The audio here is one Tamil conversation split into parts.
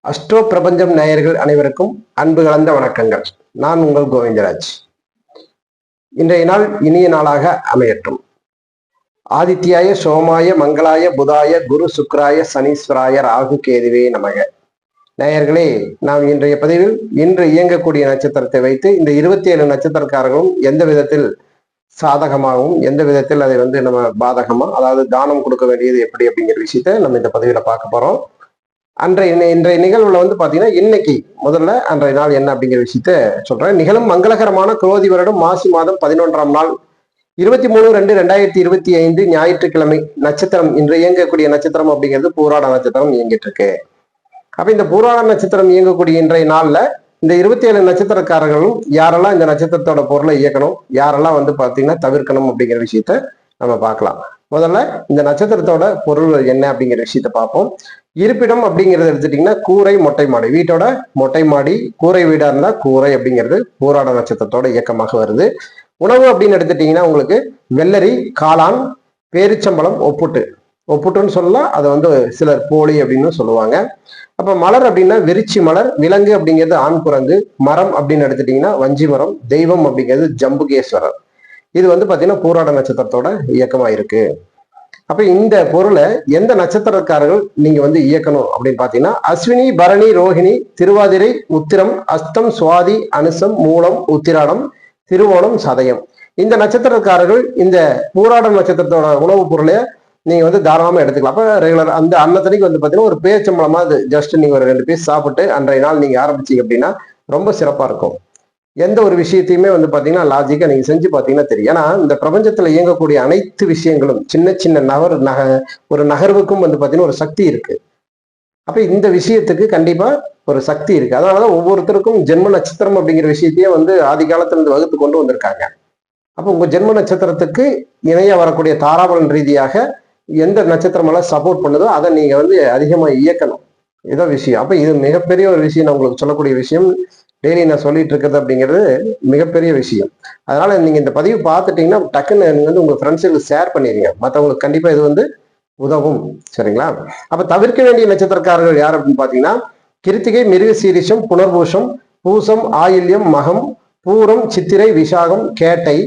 அஸ்ட்ரோ பிரபஞ்சம் நேயர்கள் அனைவருக்கும் அன்பு கலந்த வணக்கங்கள். நான் உங்கள் கோவிந்தராஜ். இன்றைய நாள் இனிய நாளாக அமையட்டும். ஆதித்யாய சோமாய மங்களாய புதாய குரு சுக்ராய சனீஸ்வராய ராகு கேதுவே நமக. நேயர்களே, நாம் இன்றைய பதிவில் இன்று இயங்கக்கூடிய நட்சத்திரத்தை வைத்து இந்த 27 நட்சத்திரக்காரர்களும் எந்த விதத்தில் சாதகமாகவும் எந்த விதத்தில் அதை நம்ம பாதகமா, அதாவது தானம் கொடுக்க வேண்டியது எப்படி அப்படிங்கிற விஷயத்த நம்ம இந்த பதிவில் பார்க்க போறோம். இன்றைய நிகழ்வுல பாத்தீங்கன்னா, இன்னைக்கு முதல்ல அன்றைய நாள் என்ன அப்படிங்கிற விஷயத்த சொல்றேன். நிகழும் மங்களகரமான குரோதி வருடம் மாசி மாதம் 11ஆம் நாள் 23/2/2025 ஞாயிற்றுக்கிழமை. நட்சத்திரம் இன்று இயங்கக்கூடிய நட்சத்திரம் அப்படிங்கிறது பூராட நட்சத்திரம் இயங்கிட்டு இருக்கு. அப்ப இந்த பூராட நட்சத்திரம் இயங்கக்கூடிய இன்றைய நாள்ல இந்த 27 நட்சத்திரக்காரர்களும் யாரெல்லாம் இந்த நட்சத்திரத்தோட பொருளை இயக்கணும், யாரெல்லாம் பாத்தீங்கன்னா தவிர்க்கணும் அப்படிங்கிற விஷயத்த நம்ம பார்க்கலாம். முதல்ல இந்த நட்சத்திரத்தோட பொருள் என்ன அப்படிங்கிற விஷயத்த பார்ப்போம். இருப்பிடம் அப்படிங்கிறது எடுத்துட்டீங்கன்னா கூரை மொட்டை மாடி, வீட்டோட மொட்டை மாடி கூரை வீடா இருந்தா கூரை அப்படிங்கிறது பூராட நட்சத்திரத்தோட இயக்கமாக வருது. உணவு அப்படின்னு எடுத்துட்டீங்கன்னா உங்களுக்கு வெள்ளரி, காளான், பேரிச்சம்பழம், ஒப்புட்டுன்னு சொல்லலாம். அதை சிலர் போலி அப்படின்னு சொல்லுவாங்க. அப்ப மலர் அப்படின்னா விரிச்சி மலர், விலங்கு அப்படிங்கிறது ஆண் குரங்கு, மரம் அப்படின்னு எடுத்துட்டீங்கன்னா வஞ்சி மரம், தெய்வம் அப்படிங்கிறது ஜம்புகேஸ்வரர். இது பாத்தீங்கன்னா பூராட நட்சத்திரத்தோட இயக்கமா இருக்கு. அப்ப இந்த பொருளை எந்த நட்சத்திரக்காரர்கள் நீங்க இயக்கணும் அப்படின்னு பாத்தீங்கன்னா, அஸ்வினி, பரணி, ரோஹிணி, திருவாதிரை, உத்திரம், அஸ்தம், சுவாதி, அனுசம், மூலம், உத்திராடம், திருவோணம், சதயம். இந்த நட்சத்திரக்காரர்கள் இந்த பூராடம் நட்சத்திரத்தோட உணவுப் பொருளை நீங்க தாராளமா எடுத்துக்கலாம். அப்ப ரெகுலர் அந்த அன்னத்தனைக்கு பாத்தீங்கன்னா ஒரு பேச்சம்பளமா அது ஜஸ்ட் நீங்க ஒரு 2 பீஸ் சாப்பிட்டு அன்றைய நாள் நீங்க ஆரம்பிச்சீங்க அப்படின்னா ரொம்ப சிறப்பா இருக்கும். எந்த ஒரு விஷயத்தையுமே பாத்தீங்கன்னா லாஜிக்கா நீங்க செஞ்சு பாத்தீங்கன்னா தெரியும். ஏன்னா இந்த பிரபஞ்சத்துல இயங்கக்கூடிய அனைத்து விஷயங்களும் சின்ன சின்ன ஒரு நகர்வுக்கும் பாத்தீங்கன்னா ஒரு சக்தி இருக்கு. அப்ப இந்த விஷயத்துக்கு கண்டிப்பா ஒரு சக்தி இருக்கு. அதனாலதான் ஒவ்வொருத்தருக்கும் ஜென்ம நட்சத்திரம் அப்படிங்கிற விஷயத்தையே ஆதி காலத்துல இருந்து வகுத்து கொண்டு வந்திருக்காங்க. அப்ப உங்க ஜென்ம நட்சத்திரத்துக்கு இணைய வரக்கூடிய தாராபலன் ரீதியாக எந்த நட்சத்திரம் எல்லாம் சப்போர்ட் பண்ணுதோ அதை நீங்க அதிகமா இயக்கணும். இதான் விஷயம். அப்ப இது மிகப்பெரிய ஒரு விஷயம். நான் உங்களுக்கு சொல்லக்கூடிய விஷயம் டெய்லி நான் சொல்லிட்டு இருக்கிறது அப்படிங்கிறது மிகப்பெரிய விஷயம். அதனால நீங்க இந்த பதிவு பார்த்துட்டீங்கன்னா டக்குன்னு நீங்க உங்க ஃப்ரெண்ட்ஸுக்கு ஷேர் பண்ணிடுங்க. மற்றவங்களுக்கு கண்டிப்பா இது உதவும். சரிங்களா? அப்ப தவிர்க்க வேண்டிய நட்சத்திரக்காரர்கள் யார் அப்படின்னு பாத்தீங்கன்னா, கிருத்திகை, மிருகசீரிஷம், புனர்பூஷம், பூசம், ஆயில்யம், மகம், பூரம், சித்திரை, விசாகம், கேட்டை,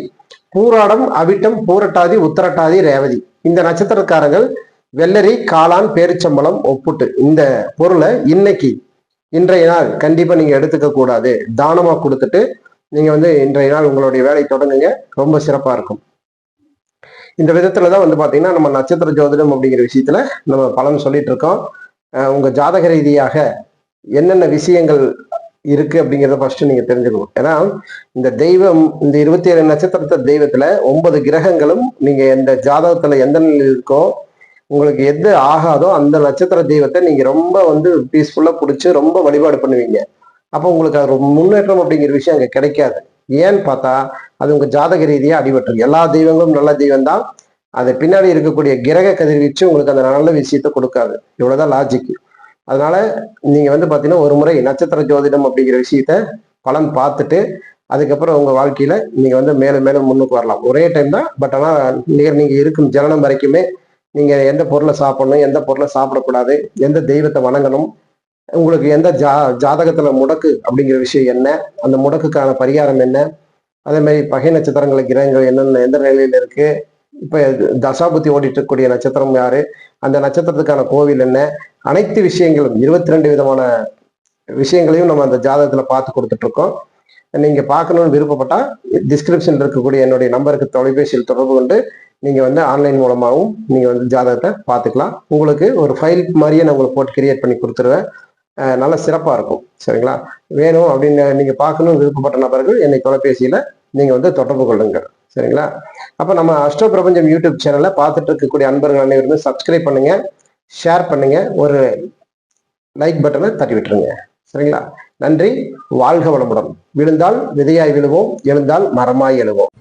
பூராடம், அவிட்டம், பூரட்டாதி, உத்தரட்டாதி, ரேவதி. இந்த நட்சத்திரக்காரர்கள் வெள்ளரி, காளான், பேரிச்சம்பளம், ஒப்புட்டு இந்த பொருளை இன்றைய நாள் கண்டிப்பா நீங்க எடுத்துக்க கூடாது. தானமா கொடுத்துட்டு நீங்க இன்றைய நாள் உங்களுடைய வேலை தொடங்குங்க. ரொம்ப சிறப்பா இருக்கும். இந்த விதத்துலதான் பாத்தீங்கன்னா நம்ம நட்சத்திர ஜோதிடம் அப்படிங்கிற விஷயத்துல நம்ம பலன் சொல்லிட்டு இருக்கோம். உங்க ஜாதக ரீதியாக என்னென்ன விஷயங்கள் இருக்கு அப்படிங்கிறத ஃபர்ஸ்ட் நீங்க தெரிஞ்சுக்கணும். ஏன்னா இந்த தெய்வம், இந்த 27 நட்சத்திரத்த தெய்வத்துல 9 கிரகங்களும் நீங்க எந்த ஜாதகத்துல எந்த நிலையில் இருக்கோ உங்களுக்கு எது ஆகாதோ அந்த நட்சத்திர தெய்வத்தை நீங்க ரொம்ப பீஸ்ஃபுல்லா பிடிச்சி ரொம்ப வழிபாடு பண்ணுவீங்க. அப்போ உங்களுக்கு அது முன்னேற்றம் அப்படிங்கிற விஷயம் அங்க கிடைக்காது. ஏன்னு பார்த்தா அது உங்க ஜாதக ரீதியா அடிபட்டுருக்கு. எல்லா தெய்வங்களும் நல்ல தெய்வம் தான். அது பின்னாடி இருக்கக்கூடிய கிரக கதிர்வீச்சு உங்களுக்கு அந்த நல்ல விஷயத்த கொடுக்காது. இவ்வளவுதான் லாஜிக். அதனால நீங்க பாத்தீங்கன்னா ஒரு முறை நட்சத்திர ஜோதிடம் அப்படிங்கிற விஷயத்த பலன் பார்த்துட்டு அதுக்கப்புறம் உங்க வாழ்க்கையில நீங்க மேலும் மேலும் முன்னுக்கு வரலாம். ஒரே டைம் தான். பட் ஆனா நீங்க இருக்கும் ஜனனம் வரைக்குமே நீங்க எந்த பொருளை சாப்பிடணும், எந்த பொருளை சாப்பிடக்கூடாது, எந்த தெய்வத்தை வணங்கணும், உங்களுக்கு எந்த ஜாதகத்துல முடக்கு அப்படிங்கிற விஷயம் என்ன, அந்த முடக்குக்கான பரிகாரம் என்ன, அதே மாதிரி பகை நட்சத்திரங்களை கிரகங்கள் என்னென்ன எந்த நிலையில இருக்கு, இப்ப தசாபுத்தி ஓடிட்டு இருக்கக்கூடிய நட்சத்திரம் யாரு, அந்த நட்சத்திரத்துக்கான கோவில் என்ன, அனைத்து விஷயங்களும் 22 விதமான விஷயங்களையும் நம்ம அந்த ஜாதகத்துல பார்த்து கொடுத்துட்டு இருக்கோம். நீங்க பார்க்கணும்னு விருப்பப்பட்டா டிஸ்கிரிப்ஷன் இருக்கக்கூடிய என்னுடைய நம்பருக்கு தொலைபேசியில் தொடர்பு கொண்டு நீங்க ஆன்லைன் மூலமாகவும் நீங்க ஜாதகத்தை பார்த்துக்கலாம். உங்களுக்கு ஒரு ஃபைல் மாதிரியே நான் உங்களுக்கு போட்டு கிரியேட் பண்ணி கொடுத்துருவேன். நல்ல சிறப்பா இருக்கும். சரிங்களா? வேணும் அப்படின்னு நீங்க பார்க்கணும் விருப்பப்பட்ட நபர்கள் என்னை தொலைபேசியில நீங்க தொடர்பு கொள்ளுங்க. சரிங்களா? அப்ப நம்ம அஸ்ட்ரோ பிரபஞ்சம் யூடியூப் சேனலை பார்த்துட்டு இருக்கக்கூடிய அன்பர்கள் அனைவருமே சப்ஸ்கிரைப் பண்ணுங்க, ஷேர் பண்ணுங்க, ஒரு லைக் பட்டனை தட்டி விட்டுருங்க. சரிங்களா? நன்றி. வாழ்க வளமுடன். விழுந்தால் விதையாய் விழுவோம், எழுந்தால் மரமாய் எழுவோம்.